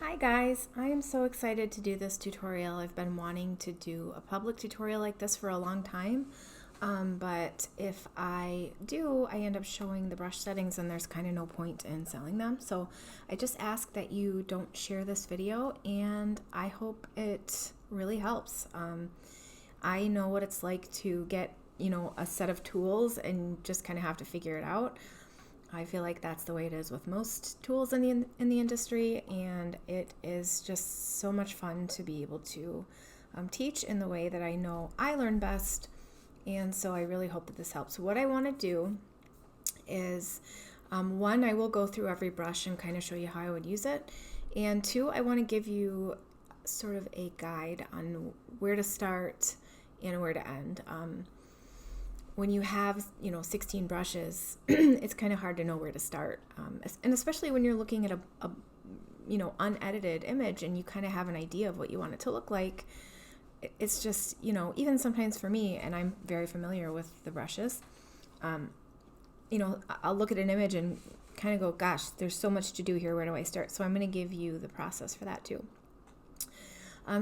Hi guys, I am so excited to do this tutorial. I've been wanting to do a public tutorial like this for a long time, but if I do, I end up showing the brush settings and there's kind of no point in selling them. So I just ask that you don't share this video, and I hope it really helps. I know what it's like to get, a set of tools and just kind of have to figure it out. I feel like that's the way it is with most tools in the industry, and it is just so much fun to be able to teach in the way that I know I learn best. And so I really hope that this helps. What I want to do is one, I will go through every brush and kind of show you how I would use it, and two, I want to give you sort of a guide on where to start and where to end. When you have 16 brushes, it's kind of hard to know where to start, and especially when you're looking at a unedited image and you kind of have an idea of what you want it to look like. It's just, even sometimes for me, and I'm very familiar with the brushes, I'll look at an image and kind of go, gosh, there's so much to do here, where do I start? So I'm going to give you the process for that too.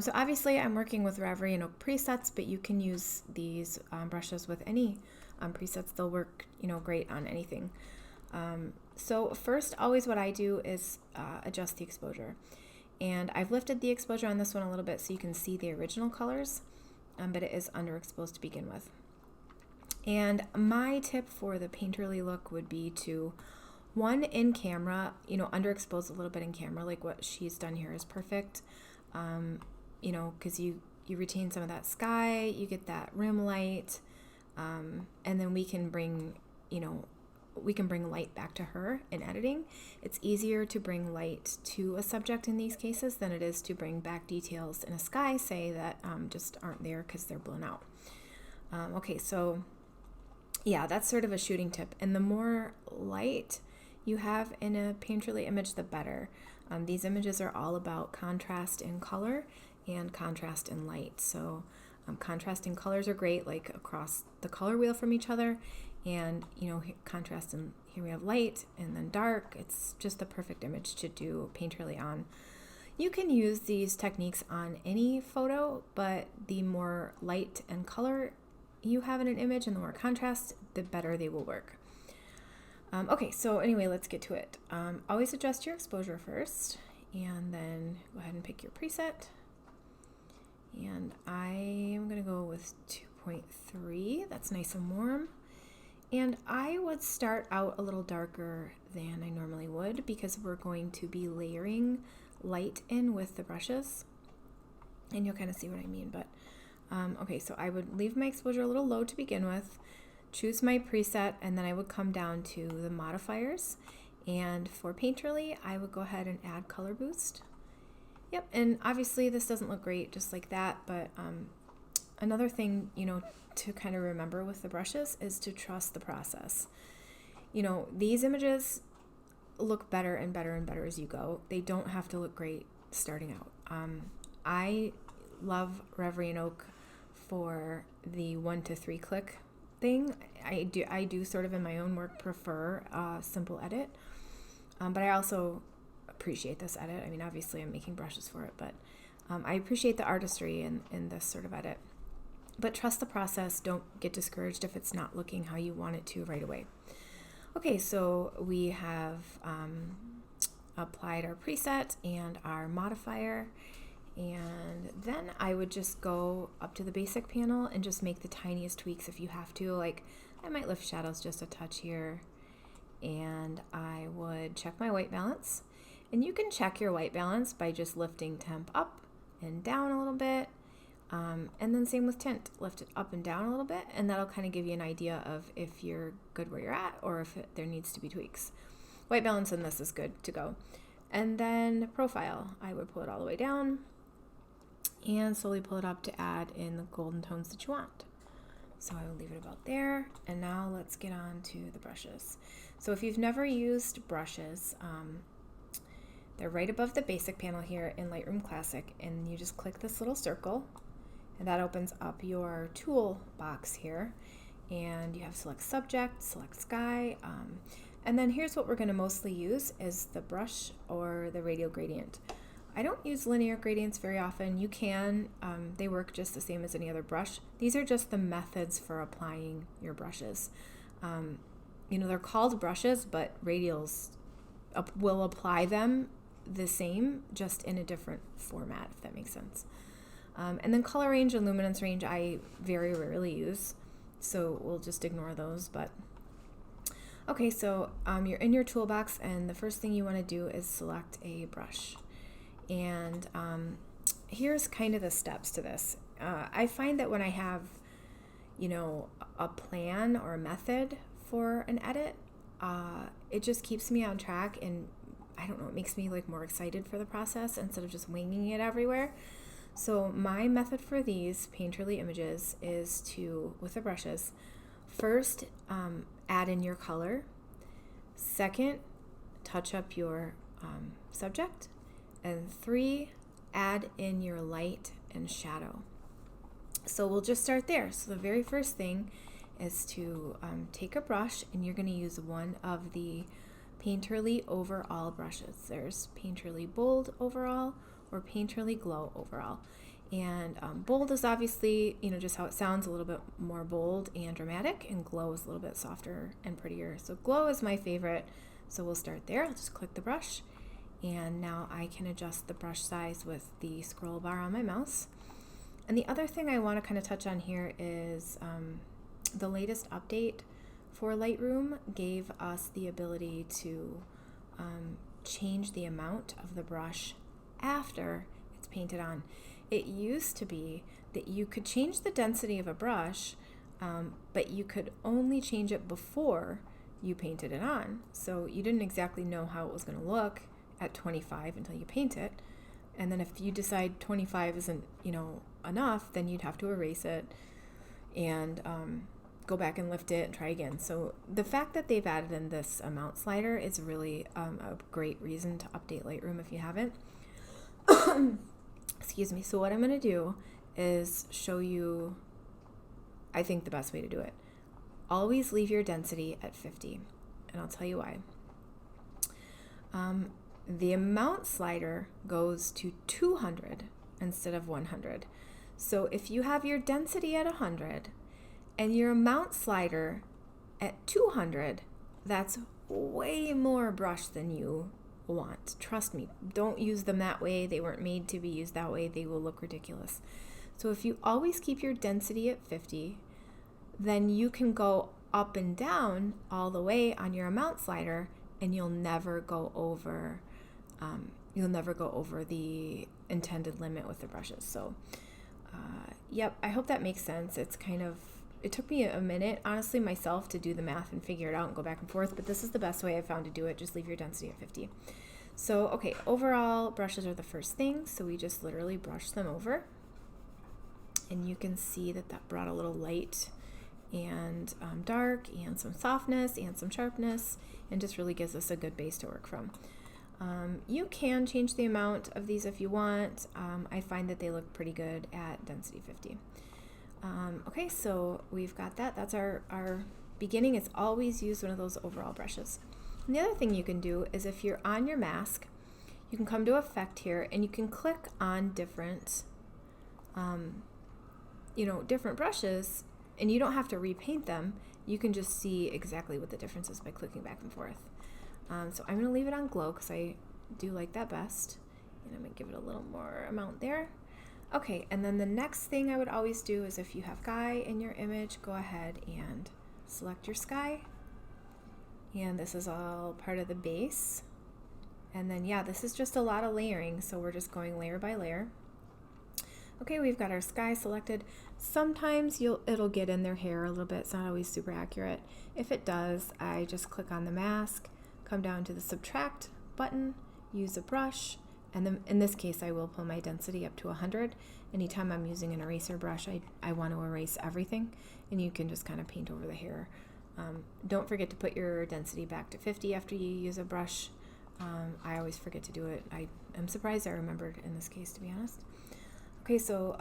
So obviously I'm working with Reverie and Oak presets, but you can use these brushes with any presets. They'll work, great on anything. So first, always what I do is adjust the exposure. And I've lifted the exposure on this one a little bit so you can see the original colors, but it is underexposed to begin with. And my tip for the painterly look would be to, one, in camera, underexpose a little bit in camera, like what she's done here is perfect. Because you retain some of that sky, you get that rim light, and then we can bring light back to her in editing. It's easier to bring light to a subject in these cases than it is to bring back details in a sky, say, that just aren't there because they're blown out. Okay, so yeah, that's sort of a shooting tip. And the more light you have in a painterly image, the better. These images are all about contrast in color and contrast in light. So contrasting colors are great, like across the color wheel from each other, and contrast in here we have light and then dark. It's just the perfect image to do painterly on. You can use these techniques on any photo, but the more light and color you have in an image and the more contrast, the better they will work. Okay, so anyway, let's get to it. Always adjust your exposure first, and then go ahead and pick your preset. And I am going to go with 2.3. That's nice and warm. And I would start out a little darker than I normally would because we're going to be layering light in with the brushes. And you'll kind of see what I mean. But okay, so I would leave my exposure a little low to begin with, choose my preset, and then I would come down to the modifiers. And for painterly, I would go ahead and add color boost. Yep, and obviously this doesn't look great just like that, but another thing, to kind of remember with the brushes is to trust the process. These images look better and better and better as you go. They don't have to look great starting out. I love Reverie and Oak for the 1 to 3 click thing. I do sort of in my own work prefer a simple edit, but I also appreciate this edit. I mean, obviously I'm making brushes for it, but I appreciate the artistry in this sort of edit. But trust the process. Don't get discouraged if it's not looking how you want it to right away. Okay, so we have applied our preset and our modifier, and then I would just go up to the basic panel and just make the tiniest tweaks if you have to. Like, I might lift shadows just a touch here, and I would check my white balance. And you can check your white balance by just lifting temp up and down a little bit. And then same with tint, lift it up and down a little bit, and that'll kind of give you an idea of if you're good where you're at or if there needs to be tweaks. White balance in this is good to go. And then profile, I would pull it all the way down and slowly pull it up to add in the golden tones that you want. So I will leave it about there. And now let's get on to the brushes. So if you've never used brushes, they're right above the basic panel here in Lightroom Classic, and you just click this little circle, and that opens up your tool box here, and you have select subject, select sky, and then here's what we're going to mostly use is the brush or the radial gradient. I don't use linear gradients very often. You can, they work just the same as any other brush. These are just the methods for applying your brushes. They're called brushes, but radials will apply them the same, just in a different format, if that makes sense. And then color range and luminance range I very rarely use, so we'll just ignore those. But okay, so you're in your toolbox, and the first thing you want to do is select a brush. And here's kind of the steps to this. I find that when I have, a plan or a method for an edit, it just keeps me on track, and I don't know, it makes me like more excited for the process instead of just winging it everywhere. So my method for these painterly images is to, with the brushes, first add in your color, second touch up your subject, and 3 add in your light and shadow. So we'll just start there. So the very first thing is to take a brush, and you're going to use one of the Painterly Overall brushes. There's Painterly Bold Overall or Painterly Glow Overall. And bold is obviously, just how it sounds, a little bit more bold and dramatic, and glow is a little bit softer and prettier. So glow is my favorite, so we'll start there. I'll just click the brush, and now I can adjust the brush size with the scroll bar on my mouse. And the other thing I want to kind of touch on here is the latest update for Lightroom gave us the ability to change the amount of the brush after it's painted on. It used to be that you could change the density of a brush, but you could only change it before you painted it on. So you didn't exactly know how it was going to look at 25 until you paint it. And then if you decide 25 isn't, enough, then you'd have to erase it and go back and lift it and try again. So the fact that they've added in this amount slider is really a great reason to update Lightroom if you haven't. Excuse me. So what I'm going to do is show you, I think, the best way to do it. Always leave your density at 50, and I'll tell you why. The amount slider goes to 200 instead of 100. So if you have your density at 100 and your amount slider at 200, that's way more brush than you want. Trust me, don't use them that way. They weren't made to be used that way. They will look ridiculous. So if you always keep your density at 50, then you can go up and down all the way on your amount slider, and you'll never go over the intended limit with the brushes. So yep, I hope that makes sense. It took me a minute, honestly, myself, to do the math and figure it out and go back and forth, but this is the best way I found to do it. Just leave your density at 50. So, okay, overall brushes are the first thing, so we just literally brush them over. And you can see that brought a little light and dark and some softness and some sharpness, and just really gives us a good base to work from. You can change the amount of these if you want. I find that they look pretty good at density 50. Okay, so we've got that. That's our beginning. It's always use one of those overall brushes. And the other thing you can do is, if you're on your mask, you can come to Effect here, and you can click on different different brushes, and you don't have to repaint them. You can just see exactly what the difference is by clicking back and forth. So I'm going to leave it on glow because I do like that best. And I'm going to give it a little more amount there. Okay, and then the next thing I would always do is, if you have sky in your image, go ahead and select your sky. And this is all part of the base. And then, yeah, this is just a lot of layering, so we're just going layer by layer. Okay, we've got our sky selected. Sometimes it'll get in their hair a little bit. It's not always super accurate. If it does, I just click on the mask, come down to the subtract button, use a brush, and then in this case I will pull my density up to 100. Anytime I'm using an eraser brush, I want to erase everything, and you can just kind of paint over the hair. Don't forget to put your density back to 50 after you use a brush. I always forget to do it. I am surprised I remembered in this case, to be honest. Okay, so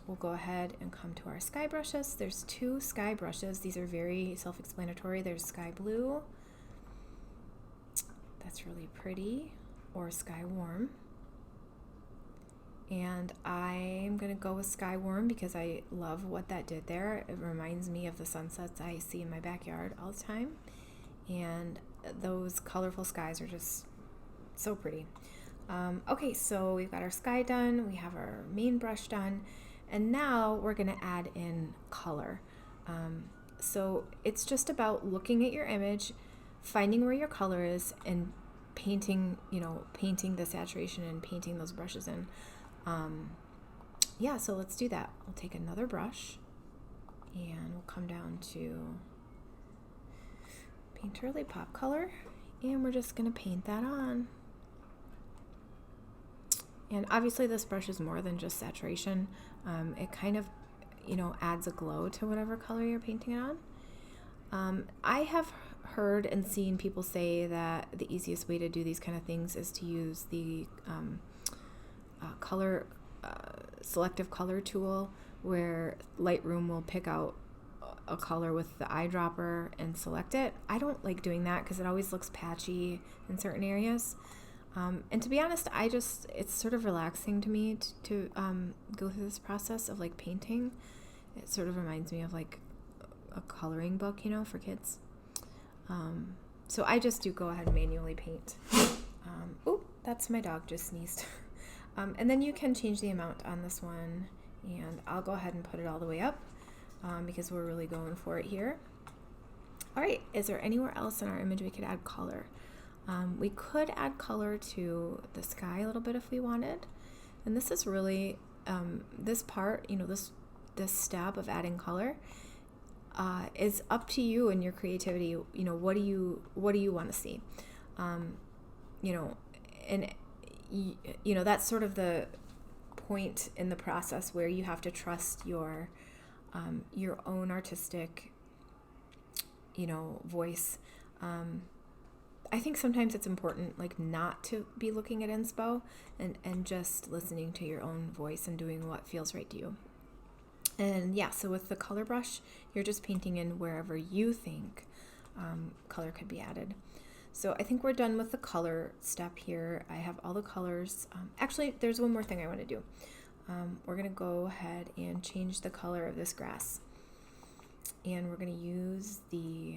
we'll go ahead and come to our sky brushes. There's 2 sky brushes. These are very self-explanatory. There's sky blue. That's really pretty. Or sky warm. And I'm going to go with Sky Warm because I love what that did there. It reminds me of the sunsets I see in my backyard all the time. And those colorful skies are just so pretty. Okay, so we've got our sky done. We have our main brush done. And now we're going to add in color. So it's just about looking at your image, finding where your color is, and painting the saturation and painting those brushes in. Yeah, so let's do that. I'll take another brush and we'll come down to Painterly Pop Color, and we're just going to paint that on. And obviously this brush is more than just saturation. It kind of, adds a glow to whatever color you're painting it on. I have heard and seen people say that the easiest way to do these kind of things is to use the selective color tool, where Lightroom will pick out a color with the eyedropper and select it. I don't like doing that because it always looks patchy in certain areas. And to be honest, it's sort of relaxing to me to go through this process of like painting. It sort of reminds me of like a coloring book, for kids. So I just do go ahead and manually paint. Oh, that's my dog just sneezed. And then you can change the amount on this one, and I'll go ahead and put it all the way up because we're really going for it here. All right, is there anywhere else in our image we could add color? We could add color to the sky a little bit if we wanted. And this is really, this part, this step of adding color is up to you and your creativity. What do you want to see? That's sort of the point in the process where you have to trust your own artistic, voice. I think sometimes it's important, like, not to be looking at inspo and just listening to your own voice and doing what feels right to you. And yeah, so with the color brush, you're just painting in wherever you think color could be added. So I think we're done with the color step here. I have all the colors. Actually, there's one more thing I want to do. We're going to go ahead and change the color of this grass. And we're going to use the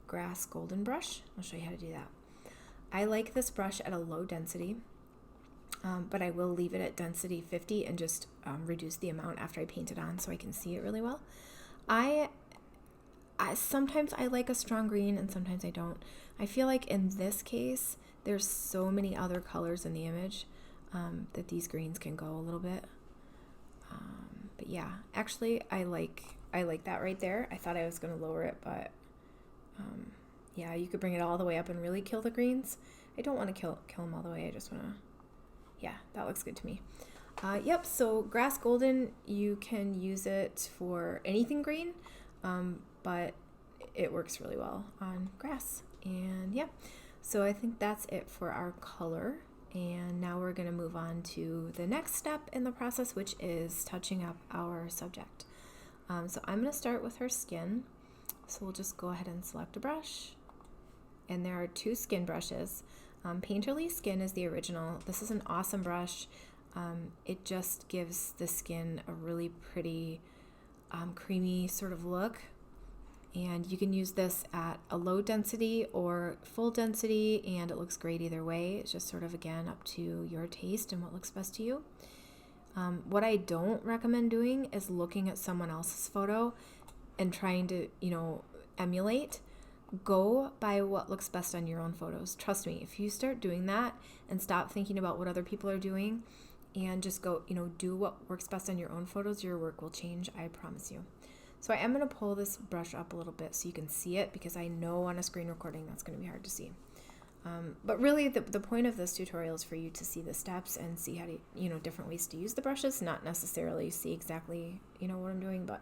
grass golden brush. I'll show you how to do that. I like this brush at a low density, but I will leave it at density 50 and just reduce the amount after I paint it on so I can see it really well. I sometimes I like a strong green and sometimes I don't. I feel like in this case, there's so many other colors in the image that these greens can go a little bit. But yeah, actually I like that right there. I thought I was going to lower it, but yeah, you could bring it all the way up and really kill the greens. I don't want to kill them all the way. I just want to, yeah, that looks good to me. Yep, so grass golden, you can use it for anything green, but it works really well on grass. And yeah, so I think that's it for our color. And now we're going to move on to the next step in the process, which is touching up our subject. So I'm going to start with her skin. So we'll just go ahead and select a brush. And there are two skin brushes. Painterly Skin is the original. This is an awesome brush. It just gives the skin a really pretty, creamy sort of look. And you can use this at a low density or full density, and it looks great either way. It's just sort of, again, up to your taste and what looks best to you. What I don't recommend doing is looking at someone else's photo and trying to, emulate. Go by what looks best on your own photos. Trust me, if you start doing that and stop thinking about what other people are doing and just go, do what works best on your own photos, your work will change, I promise you. So I am going to pull this brush up a little bit so you can see it, because I know on a screen recording that's going to be hard to see. But really the point of this tutorial is for you to see the steps and see how to, different ways to use the brushes, not necessarily see exactly, what I'm doing, but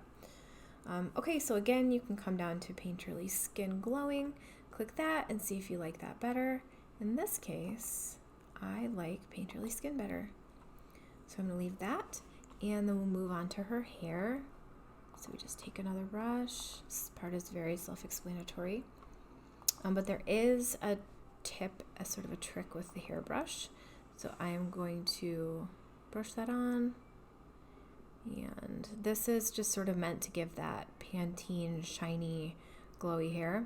okay, so again, you can come down to Painterly Skin Glowing, click that and see if you like that better. In this case, I like Painterly Skin better. So I'm going to leave that, and then we'll move on to her hair. So we just take another brush. This part is very self-explanatory, but there is a tip, a sort of a trick with the hairbrush. So I am going to brush that on. And this is just sort of meant to give that Pantene shiny, glowy hair.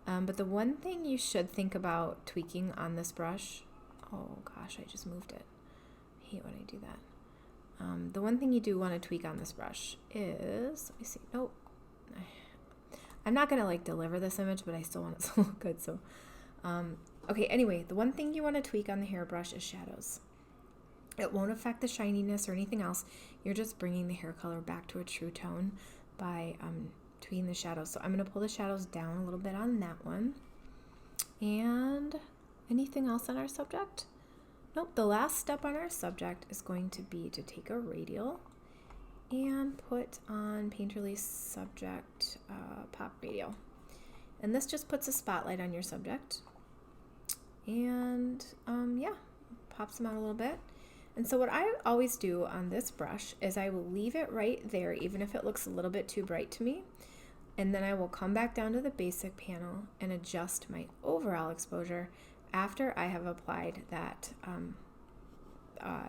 But the one thing you should think about tweaking on this brush, oh gosh, I just moved it. I hate when I do that. The one thing you do want to tweak on this brush is, let me see, nope. I'm not going to like deliver this image, but I still want it to look good. So, okay, anyway, the one thing you want to tweak on the hairbrush is shadows. It won't affect the shininess or anything else. You're just bringing the hair color back to a true tone by tweaking the shadows. So I'm going to pull the shadows down a little bit on that one. And anything else on our subject? Nope, the last step on our subject is going to be to take a radial and put on Painterly Subject Pop Radial. And this just puts a spotlight on your subject. And yeah, pops them out a little bit. And so what I always do on this brush is I will leave it right there, even if it looks a little bit too bright to me. And then I will come back down to the basic panel and adjust my overall exposure after I have applied that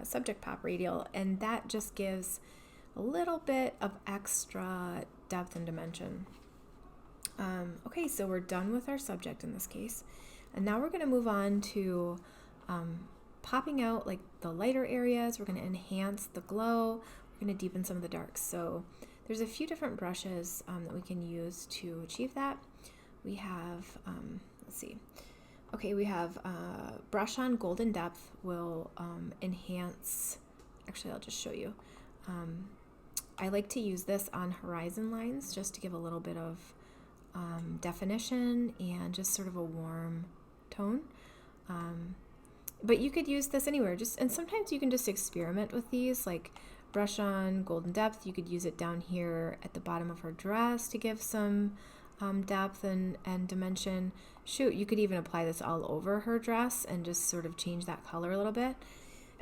Subject Pop Radial. And that just gives a little bit of extra depth and dimension. Okay, so we're done with our subject in this case. And now we're going to move on to popping out like the lighter areas. We're going to enhance the glow. We're going to deepen some of the darks. So there's a few different brushes that we can use to achieve that. We have, let's see. Okay, we have brush on golden depth will enhance, actually I'll just show you. I like to use this on horizon lines just to give a little bit of definition and just sort of a warm tone. But you could use this anywhere, and sometimes you can just experiment with these, like brush on golden depth. You could use it down here at the bottom of her dress to give some depth and dimension. Shoot, you could even apply this all over her dress and just sort of change that color a little bit.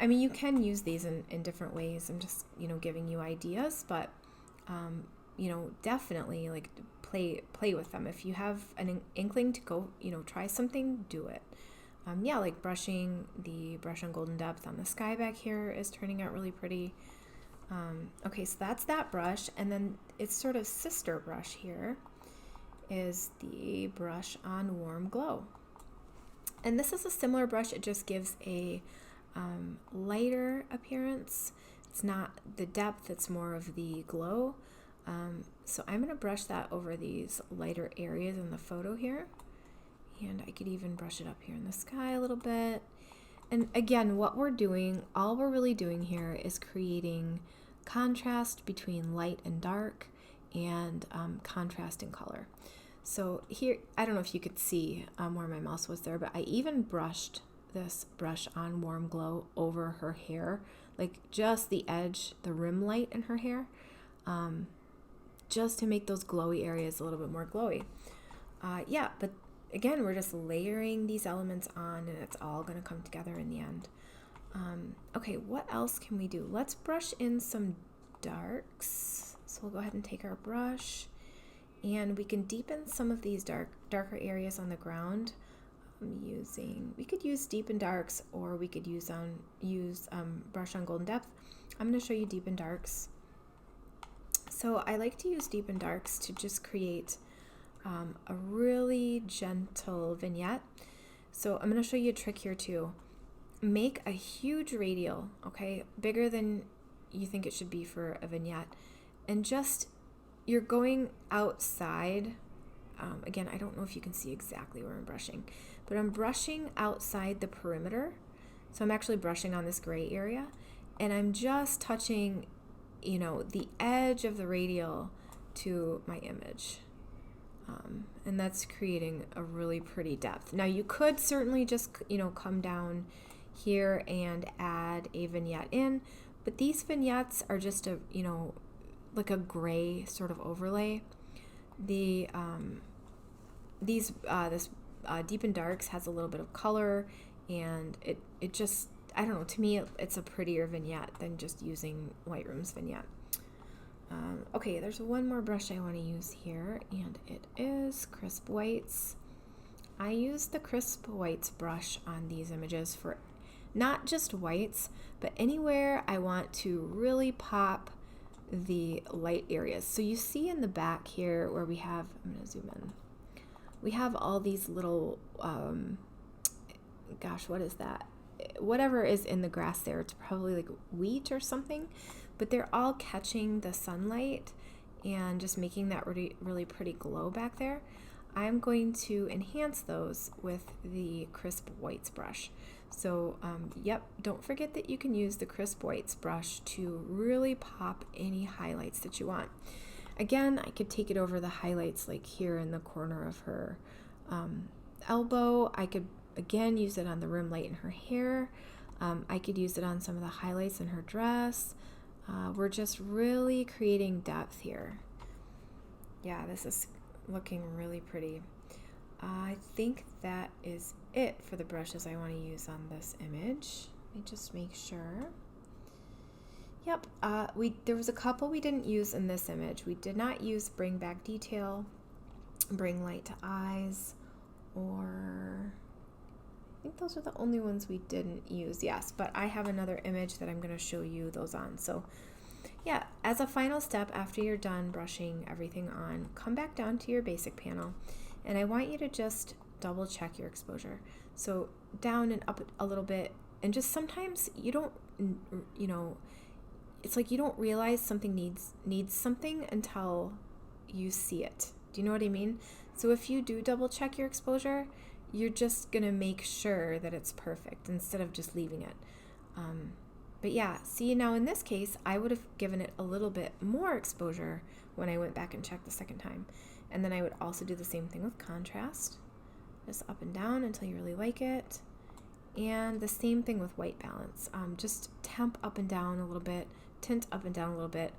I mean, you can use these in different ways. I'm just, giving you ideas, but, definitely like play with them. If you have an inkling to go, try something, do it. Yeah, like brush on golden depth on the sky back here is turning out really pretty. Okay, so that's that brush. And then its sort of sister brush here is the brush on warm glow. And this is a similar brush. It just gives a lighter appearance. It's not the depth, it's more of the glow. So I'm going to brush that over these lighter areas in the photo here. And I could even brush it up here in the sky a little bit. And again, all we're really doing here is creating contrast between light and dark and contrast in color. So here, I don't know if you could see where my mouse was there, but I even brushed this brush on warm glow over her hair, like just the edge, the rim light in her hair, just to make those glowy areas a little bit more glowy. Yeah, but again, we're just layering these elements on and it's all going to come together in the end. Okay, what else can we do? Let's brush in some darks. So we'll go ahead and take our brush and we can deepen some of these darker areas on the ground. We could use deepen darks, or we could use brush on golden depth. I'm going to show you deepen darks. So I like to use deepen darks to just create a really gentle vignette. So I'm going to show you a trick here too. Make a huge radial, okay, bigger than you think it should be for a vignette, and you're going outside. Again, I don't know if you can see exactly where I'm brushing, but I'm brushing outside the perimeter. So I'm actually brushing on this gray area, and I'm just touching, the edge of the radial to my image. And that's creating a really pretty depth. Now you could certainly just, come down here and add a vignette in, but these vignettes are just like a gray sort of overlay. This Deepen Darks has a little bit of color, and it just, I don't know, to me it's a prettier vignette than just using Lightroom's vignette. Okay, there's one more brush I want to use here, and it is Crisp Whites. I use the Crisp Whites brush on these images for not just whites, but anywhere I want to really pop the light areas. So you see in the back here where we have, I'm going to zoom in, we have all these little, gosh, what is that? Whatever is in the grass there, it's probably like wheat or something, but they're all catching the sunlight and just making that really, really pretty glow back there. I'm going to enhance those with the crisp whites brush. So yep, don't forget that you can use the crisp whites brush to really pop any highlights that you want. Again, I could take it over the highlights like here in the corner of her elbow. I could again use it on the rim light in her hair. I could use it on some of the highlights in her dress. We're just really creating depth here. Yeah, this is looking really pretty. I think that is it for the brushes I want to use on this image. Let me just make sure. Yep, there was a couple we didn't use in this image. We did not use Bring Back Detail, Bring Light to Eyes, or I think those are the only ones we didn't use. Yes, but I have another image that I'm going to show you those on. So yeah, as a final step after you're done brushing everything on, come back down to your basic panel, and I want you to just double check your exposure. So down and up a little bit, and just sometimes you don't, it's like you don't realize something needs something until you see it. Do you know what I mean? So if you do double check your exposure, you're just gonna make sure that it's perfect instead of just leaving it. But yeah, see, now in this case, I would have given it a little bit more exposure when I went back and checked the second time. And then I would also do the same thing with contrast, just up and down until you really like it. And the same thing with white balance. Just temp up and down a little bit, tint up and down a little bit,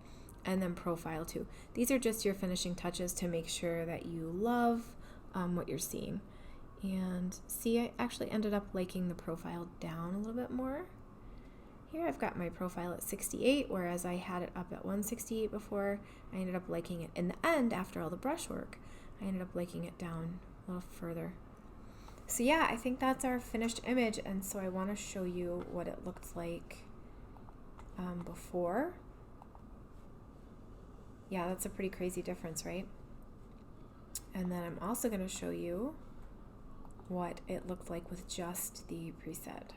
and then profile too. These are just your finishing touches to make sure that you love what you're seeing. And see, I actually ended up liking the profile down a little bit more. Here I've got my profile at 68, whereas I had it up at 168 before. I ended up liking it in the end after all the brush work. I ended up liking it down a little further. So yeah, I think that's our finished image, and so I want to show you what it looked like before. Yeah, that's a pretty crazy difference, right? And then I'm also going to show you what it looked like with just the preset.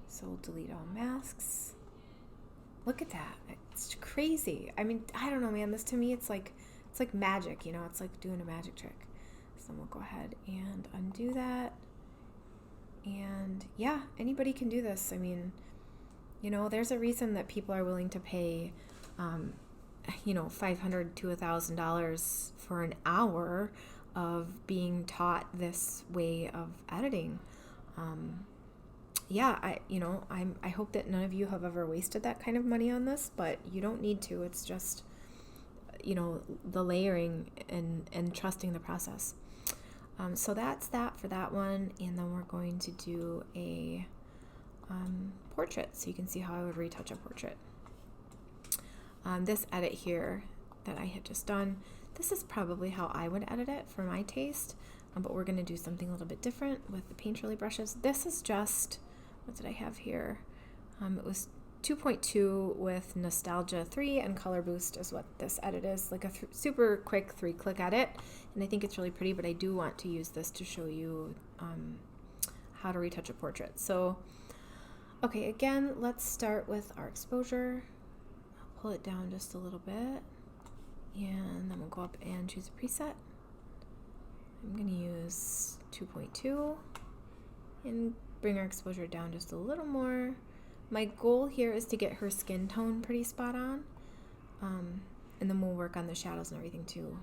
So we'll delete all masks. Look at that. It's crazy. I mean, I don't know, man. This to me, it's like magic, it's like doing a magic trick. So we'll go ahead and undo that. And yeah, anybody can do this. I mean, there's a reason that people are willing to pay, $500 to $1,000 for an hour of being taught this way of editing. Yeah, I hope that none of you have ever wasted that kind of money on this, but you don't need to. It's just, the layering and trusting the process. So that's that for that one, and then we're going to do a portrait, so you can see how I would retouch a portrait. This edit here that I had just done, this is probably how I would edit it for my taste, but we're going to do something a little bit different with the Paint Trolly brushes. This is just, what did I have here? It was 2.2 with Nostalgia 3 and Color Boost is what this edit is, like a super quick 3-click edit, and I think it's really pretty, but I do want to use this to show you how to retouch a portrait. So, okay, again, let's start with our exposure. I'll pull it down just a little bit, and then we'll go up and choose a preset. I'm going to use 2.2 and bring our exposure down just a little more. My goal here is to get her skin tone pretty spot on, and then we'll work on the shadows and everything too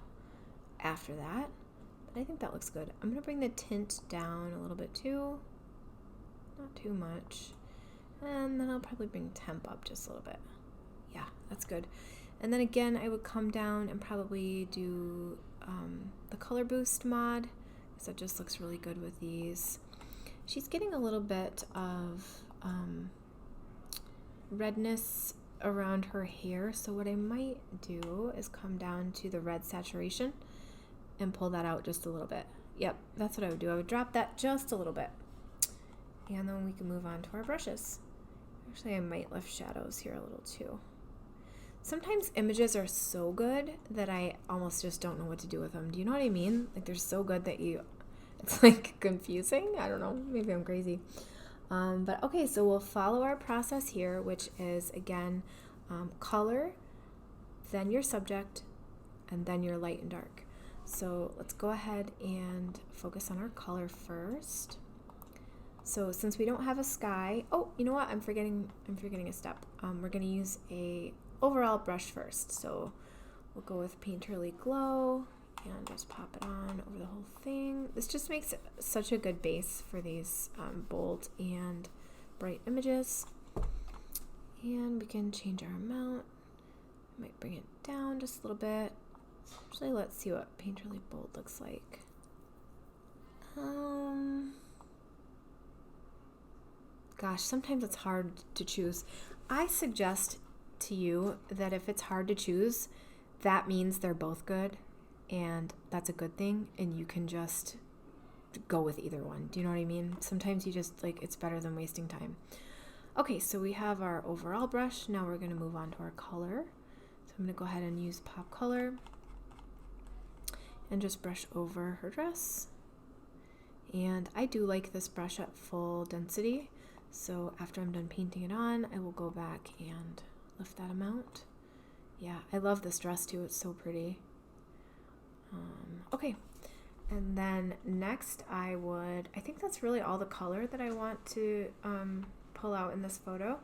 after that. But I think that looks good. I'm going to bring the tint down a little bit too, not too much, and then I'll probably bring temp up just a little bit. Yeah, that's good. And then again, I would come down and probably do the Color Boost mod, because that just looks really good with these. She's getting a little bit of redness around her hair, so what I might do is come down to the red saturation and pull that out just a little bit. Yep, that's what I would do. I would drop that just a little bit. And then we can move on to our brushes. Actually, I might lift shadows here a little too. Sometimes images are so good that I almost just don't know what to do with them. Do you know what I mean? Like they're so good that it's like confusing. I don't know, maybe I'm crazy. But okay, so we'll follow our process here, which is again, color, then your subject, and then your light and dark. So let's go ahead and focus on our color first. So since we don't have a sky, oh, you know what? I'm forgetting a step. We're gonna use a overall brush first. So we'll go with Painterly Glow and just pop it on over the whole thing. This just makes such a good base for these bold and bright images. And we can change our amount. Might bring it down just a little bit. Actually, let's see what Painterly Bold looks like. Gosh, sometimes it's hard to choose. I suggest to you that if it's hard to choose, that means they're both good, and that's a good thing, and you can just go with either one. Do you know what I mean? Sometimes you just, like, it's better than wasting time. Okay, so we have our overall brush. Now we're going to move on to our color. So I'm going to go ahead and use Pop Color and just brush over her dress. And I do like this brush at full density. So after I'm done painting it on, I will go back and lift that amount. Yeah, I love this dress too. It's so pretty. Okay, and then next I think that's really all the color that I want to pull out in this photo.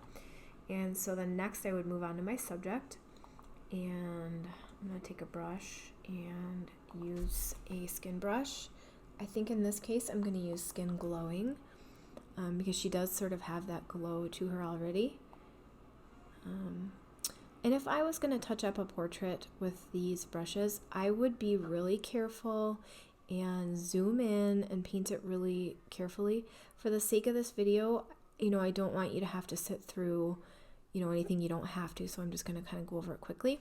And so then next I would move on to my subject. And I'm going to take a brush and use a skin brush. I think in this case I'm going to use Skin Glowing. Because she does sort of have that glow to her already. And if I was going to touch up a portrait with these brushes, I would be really careful and zoom in and paint it really carefully. For the sake of this video, I don't want you to have to sit through, anything you don't have to, so I'm just going to kind of go over it quickly.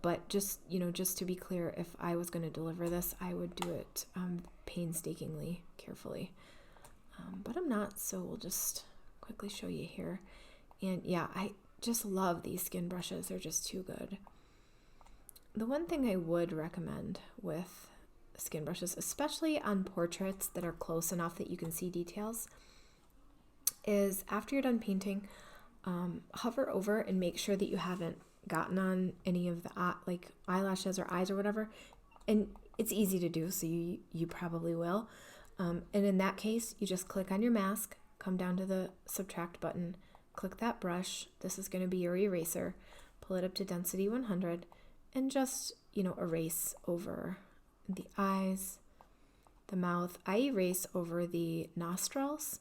But just to be clear, if I was going to deliver this, I would do it painstakingly, carefully. But I'm not, so we'll just quickly show you here. And yeah, I just love these skin brushes. They're just too good. The one thing I would recommend with skin brushes, especially on portraits that are close enough that you can see details, is after you're done painting, hover over and make sure that you haven't gotten on any of the like eyelashes or eyes or whatever. And it's easy to do, so you probably will. And in that case, you just click on your mask, come down to the subtract button, click that brush. This is going to be your eraser. Pull it up to density 100 and just, erase over the eyes, the mouth. I erase over the nostrils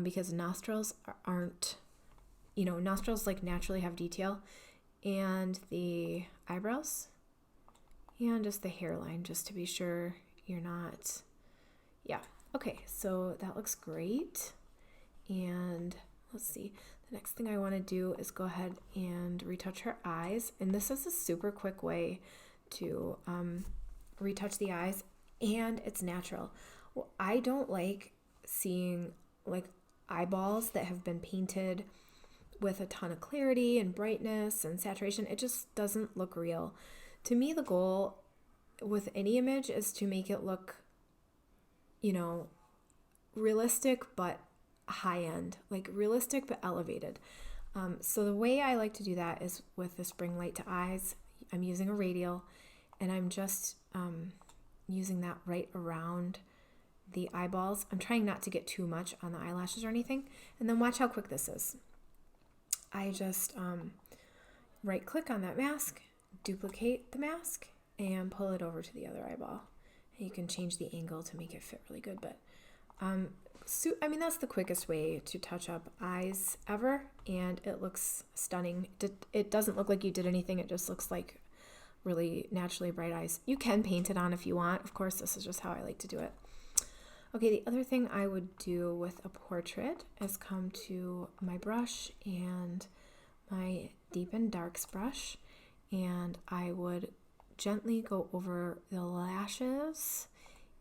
because nostrils aren't, nostrils like naturally have detail, and the eyebrows and just the hairline, just to be sure you're not. Yeah, okay, so that looks great. And let's see, the next thing I want to do is go ahead and retouch her eyes. And this is a super quick way to retouch the eyes, and it's natural. Well, I don't like seeing like eyeballs that have been painted with a ton of clarity and brightness and saturation. It just doesn't look real. To me, the goal with any image is to make it look realistic but high end, like realistic but elevated. So the way I like to do that is with this Bring Light to Eyes. I'm using a radial, and I'm just using that right around the eyeballs. I'm trying not to get too much on the eyelashes or anything. And then watch how quick this is. I just right click on that mask, duplicate the mask, and pull it over to the other eyeball. You can change the angle to make it fit really good, but that's the quickest way to touch up eyes ever, and it looks stunning. It doesn't look like you did anything. It just looks like really naturally bright eyes. You can paint it on if you want. Of course, this is just how I like to do it. Okay, the other thing I would do with a portrait is come to my brush and my Deepen Darks brush, and I would gently go over the lashes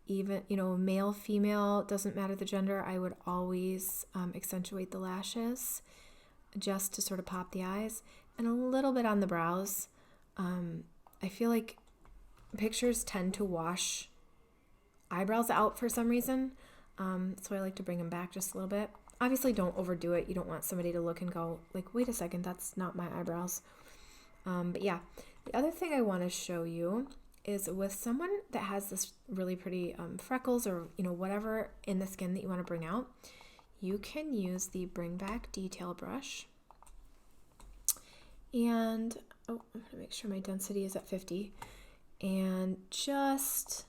even, male, female, doesn't matter the gender. I would always accentuate the lashes just to sort of pop the eyes, and a little bit on the brows. I feel like pictures tend to wash eyebrows out for some reason, so I like to bring them back just a little bit. Obviously, don't overdo it. You don't want somebody to look and go like, wait a second, that's not my eyebrows. But yeah, the other thing I want to show you is with someone that has this really pretty freckles or whatever in the skin that you want to bring out, you can use the Bring Back Detail brush. And I'm going to make sure my density is at 50. And just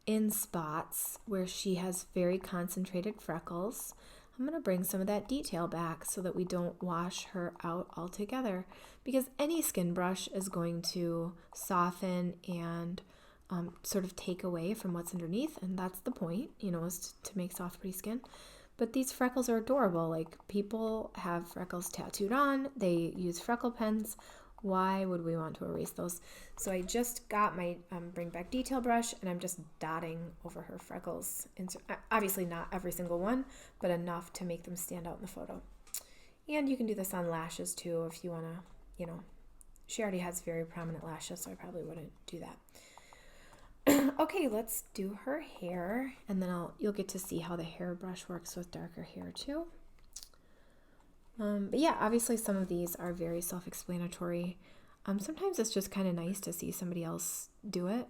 in spots where she has very concentrated freckles, I'm going to bring some of that detail back so that we don't wash her out altogether, because any skin brush is going to soften and sort of take away from what's underneath, and that's the point, is to make soft, pretty skin. But these freckles are adorable. Like, people have freckles tattooed on, they use freckle pens. Why would we want to erase those? So I just got my Bring Back Detail brush, and I'm just dotting over her freckles. Obviously not every single one, but enough to make them stand out in the photo. And you can do this on lashes too if you want to, she already has very prominent lashes, so I probably wouldn't do that. Okay, let's do her hair, and then you'll get to see how the hairbrush works with darker hair too. But yeah, obviously some of these are very self-explanatory. Sometimes it's just kind of nice to see somebody else do it,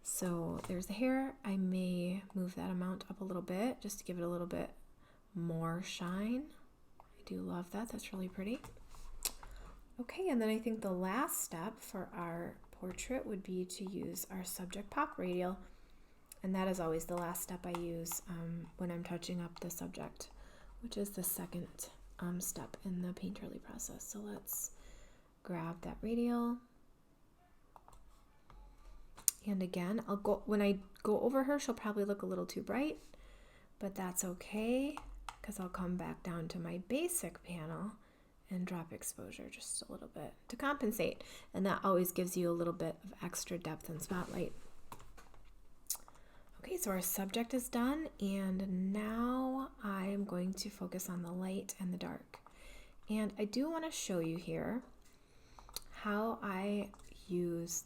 So there's the hair. I may move that amount up a little bit just to give it a little bit more shine. I do love that. That's really pretty. Okay, and then I think the last step for our portrait would be to use our subject pop radial. And that is always the last step I use when I'm touching up the subject, which is the second step in the painterly process. So let's grab that radial. And again, when I go over her, she'll probably look a little too bright, but that's okay, because I'll come back down to my basic panel and drop exposure just a little bit to compensate. And that always gives you a little bit of extra depth and spotlight. Okay, so our subject is done, and now I'm going to focus on the light and the dark. And I do want to show you here how I use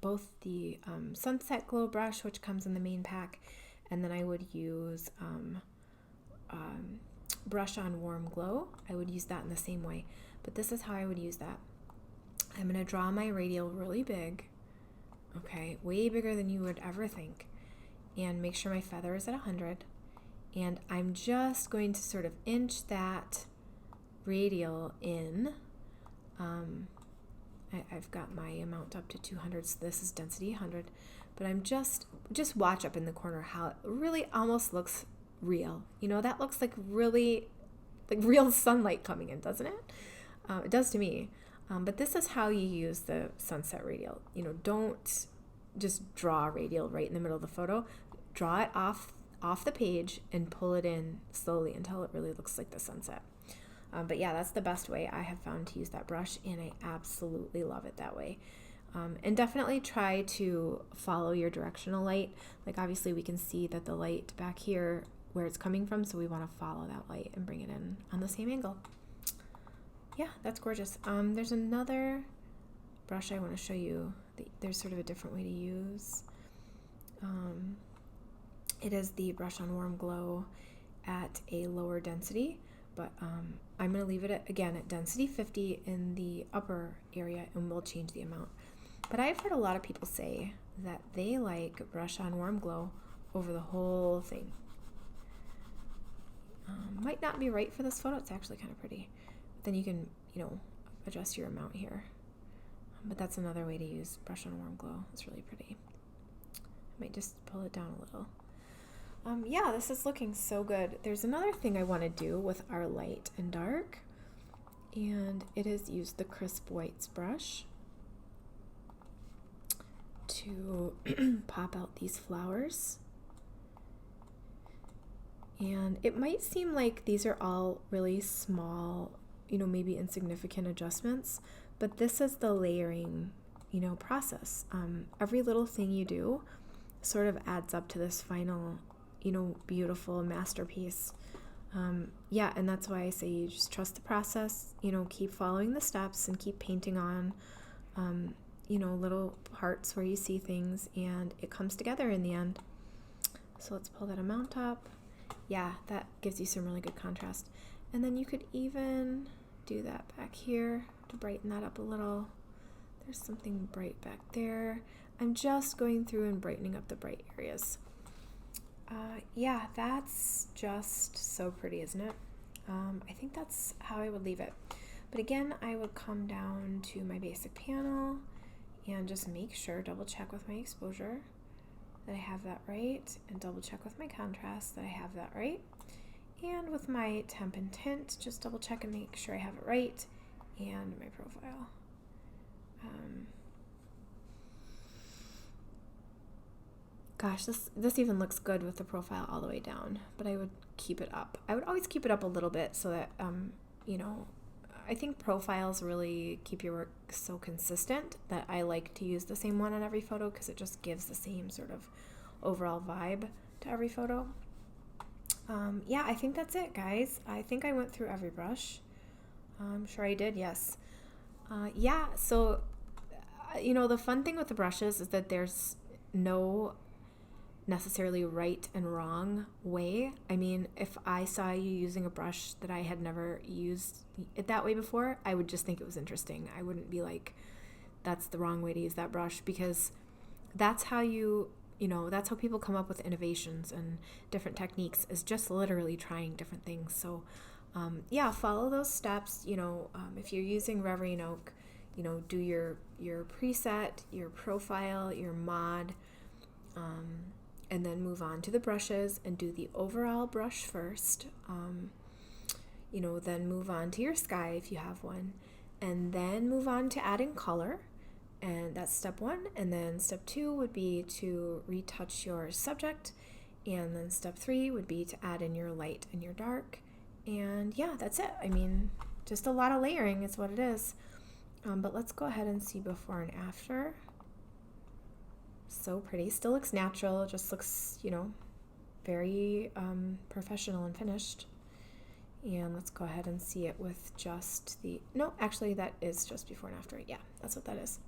both the Sunset Glow brush, which comes in the main pack, and then I would use Brush on Warm Glow. I would use that in the same way, but this is how I would use that. I'm going to draw my radial really big, okay, way bigger than you would ever think. And make sure my feather is at 100, and I'm just going to sort of inch that radial in. I've got my amount up to 200, so this is density 100, but I'm just watch up in the corner how it really almost looks real. That looks like really like real sunlight coming in, doesn't it? It does to me. But this is how you use the sunset radial. Don't just draw a radial right in the middle of the photo. Draw it off the page and pull it in slowly until it really looks like the sunset. But yeah, that's the best way I have found to use that brush, and I absolutely love it that way. And definitely try to follow your directional light. Like, obviously we can see that the light back here where it's coming from, so we want to follow that light and bring it in on the same angle. Yeah, that's gorgeous. There's another brush I want to show you. There's sort of a different way to use. It is the Brush on Warm Glow at a lower density, but I'm going to leave it again at density 50 in the upper area, and we'll change the amount. But I've heard a lot of people say that they like Brush on Warm Glow over the whole thing. Might not be right for this photo. It's actually kind of pretty. But then you can, adjust your amount here. But that's another way to use Brush on Warm Glow. It's really pretty. I might just pull it down a little. Yeah, this is looking so good. There's another thing I want to do with our light and dark, and it is use the Crisp Whites brush to pop out these flowers. And it might seem like these are all really small, maybe insignificant adjustments, but this is the layering, process. Every little thing you do sort of adds up to this final, beautiful masterpiece. Yeah, and that's why I say you just trust the process, keep following the steps and keep painting on, little parts where you see things, and it comes together in the end. So let's pull that amount up. Yeah, that gives you some really good contrast. And then you could even do that back here to brighten that up a little. There's something bright back there. I'm just going through and brightening up the bright areas. Yeah, that's just so pretty, isn't it? I think that's how I would leave it. But again, I would come down to my basic panel and just make sure, double check with my exposure that I have that right, and double check with my contrast that I have that right. And with my temp and tint, just double check and make sure I have it right, and my profile. Gosh, this even looks good with the profile all the way down, but I would keep it up. I would always keep it up a little bit so that, I think profiles really keep your work so consistent that I like to use the same one on every photo because it just gives the same sort of overall vibe to every photo. Yeah, I think that's it, guys. I think I went through every brush. I'm sure I did, yes. Yeah, so, the fun thing with the brushes is that there's no necessarily right and wrong way. I mean, if I saw you using a brush that I had never used it that way before, I would just think it was interesting. I wouldn't be like, that's the wrong way to use that brush, because that's how that's how people come up with innovations and different techniques, is just literally trying different things. So yeah, follow those steps. If you're using Reverie and Oak, do your preset, your profile, your mod, and then move on to the brushes and do the overall brush first. Then move on to your sky if you have one, and then move on to adding color. And that's step 1. And then step 2 would be to retouch your subject. And then step 3 would be to add in your light and your dark. And yeah, that's it. I mean, just a lot of layering is what it is. But let's go ahead and see before and after. So pretty. Still looks natural. Just looks, very professional and finished. And let's go ahead and see it with just no, actually that is just before and after. Yeah, that's what that is.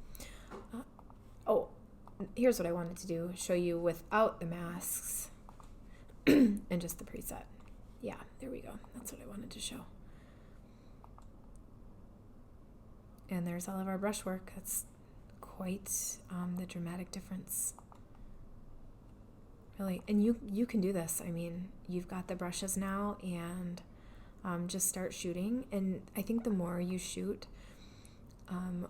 Here's what I wanted to do. Show you without the masks and just the preset. Yeah, there we go. That's what I wanted to show. And there's all of our brushwork. That's quite the dramatic difference. Really, and you can do this. I mean, you've got the brushes now, and just start shooting. And I think the more you shoot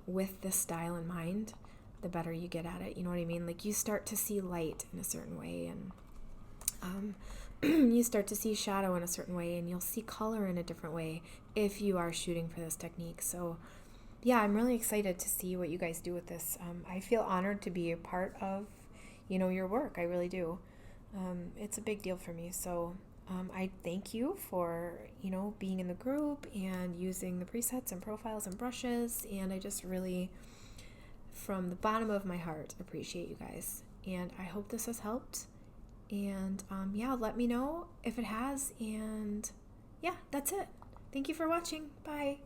with this style in mind, the better you get at it. You know what I mean? Like, you start to see light in a certain way, and you start to see shadow in a certain way, and you'll see color in a different way if you are shooting for this technique. So yeah, I'm really excited to see what you guys do with this. I feel honored to be a part of, your work. I really do. It's a big deal for me. So I thank you for, being in the group and using the presets and profiles and brushes. And I just really, from the bottom of my heart, appreciate you guys. And I hope this has helped. And yeah, let me know if it has. And yeah, that's it. Thank you for watching. Bye.